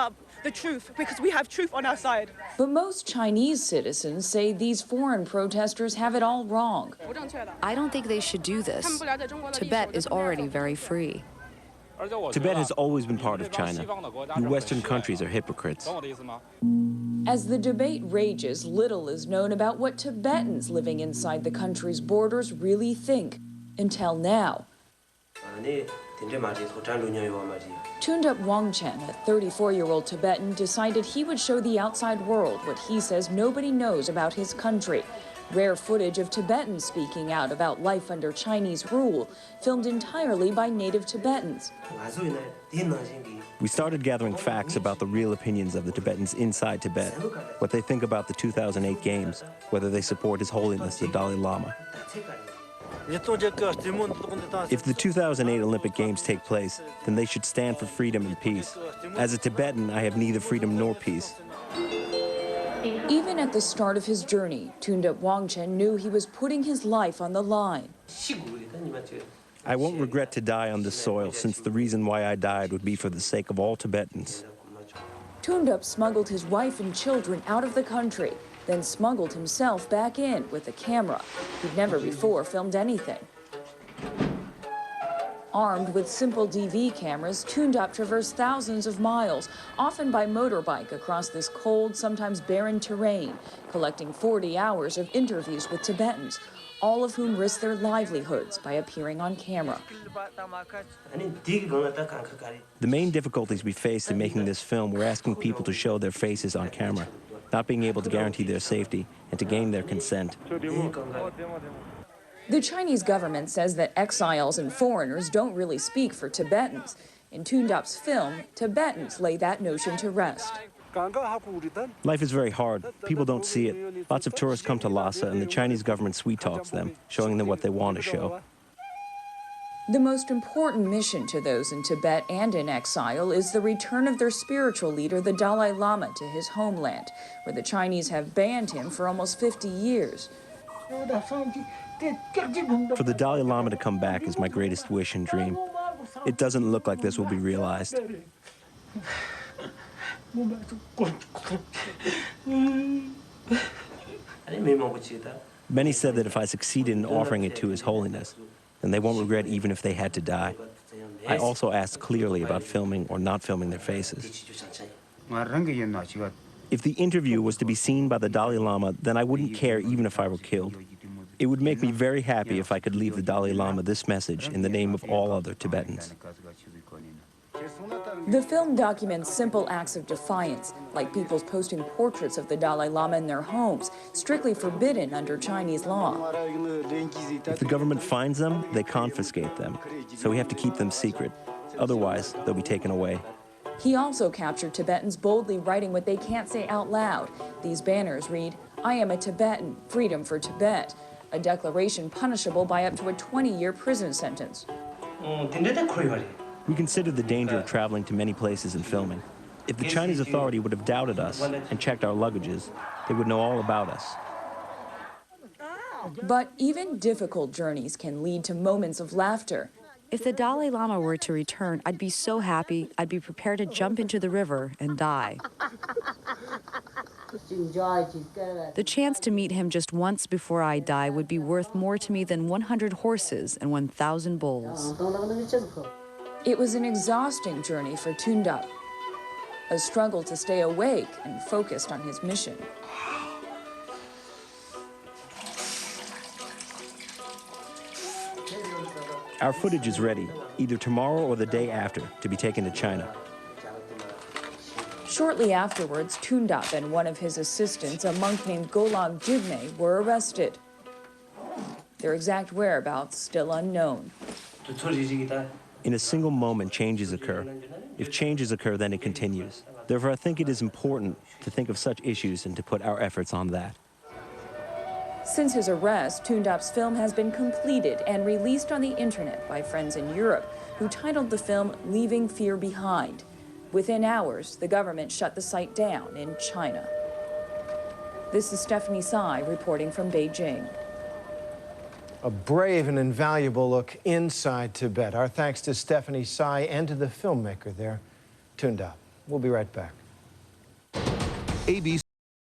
about the truth because we have truth on our side. But most Chinese citizens say these foreign protesters have it all wrong. I don't think they should do this. Tibet is already very free. Tibet has always been part of China. You Western countries are hypocrites. As the debate rages, little is known about what Tibetans living inside the country's borders really think, until now. Tundup Wangchen, a 34-year-old Tibetan, decided he would show the outside world what he says nobody knows about his country. Rare footage of Tibetans speaking out about life under Chinese rule, filmed entirely by native Tibetans. We started gathering facts about the real opinions of the Tibetans inside Tibet, what they think about the 2008 Games, whether they support His Holiness the Dalai Lama. If the 2008 Olympic Games take place, then they should stand for freedom and peace. As a Tibetan, I have neither freedom nor peace. Even at the start of his journey, Tundup Wangchen knew he was putting his life on the line. I won't regret to die on this soil, since the reason why I died would be for the sake of all Tibetans. Tundup smuggled his wife and children out of the country, then smuggled himself back in with a camera. He'd never before filmed anything. Armed with simple DV cameras, Tundup traversed thousands of miles, often by motorbike across this cold, sometimes barren terrain, collecting 40 hours of interviews with Tibetans, all of whom risked their livelihoods by appearing on camera. The main difficulties we faced in making this film were asking people to show their faces on camera, not being able to guarantee their safety, and to gain their consent. The Chinese government says that exiles and foreigners don't really speak for Tibetans. In Tundup's film, Tibetans lay that notion to rest. Life is very hard. People don't see it. Lots of tourists come to Lhasa, and the Chinese government sweet-talks them, showing them what they want to show. The most important mission to those in Tibet and in exile is the return of their spiritual leader, the Dalai Lama, to his homeland, where the Chinese have banned him for almost 50 years. For the Dalai Lama to come back is my greatest wish and dream. It doesn't look like this will be realized. Many said that if I succeeded in offering it to His Holiness, then they won't regret even if they had to die. I also asked clearly about filming or not filming their faces. If the interview was to be seen by the Dalai Lama, then I wouldn't care even if I were killed. It would make me very happy if I could leave the Dalai Lama this message in the name of all other Tibetans. The film documents simple acts of defiance, like people posting portraits of the Dalai Lama in their homes, strictly forbidden under Chinese law. If the government finds them, they confiscate them. So we have to keep them secret. Otherwise, they'll be taken away. He also captured Tibetans boldly writing what they can't say out loud. These banners read, "I am a Tibetan, freedom for Tibet," a declaration punishable by up to a 20-year prison sentence. We consider the danger of traveling to many places and filming. If the Chinese authority would have doubted us and checked our luggages, they would know all about us. But even difficult journeys can lead to moments of laughter. If the Dalai Lama were to return, I'd be so happy, I'd be prepared to jump into the river and die. The chance to meet him just once before I die would be worth more to me than 100 horses and 1,000 bulls. It was an exhausting journey for Tundup, a struggle to stay awake and focused on his mission. Our footage is ready, either tomorrow or the day after, to be taken to China. Shortly afterwards, Tundup and one of his assistants, a monk named Golag Jigme, were arrested. Their exact whereabouts still unknown. In a single moment, changes occur. If changes occur, then it continues. Therefore, I think it is important to think of such issues and to put our efforts on that. Since his arrest, Tundup's film has been completed and released on the internet by friends in Europe, who titled the film "Leaving Fear Behind." Within hours, the government shut the site down in China. This is Stephanie Tsai reporting from Beijing. A brave and invaluable look inside Tibet. Our thanks to Stephanie Tsai and to the filmmaker there, Tundup. We'll be right back. ABC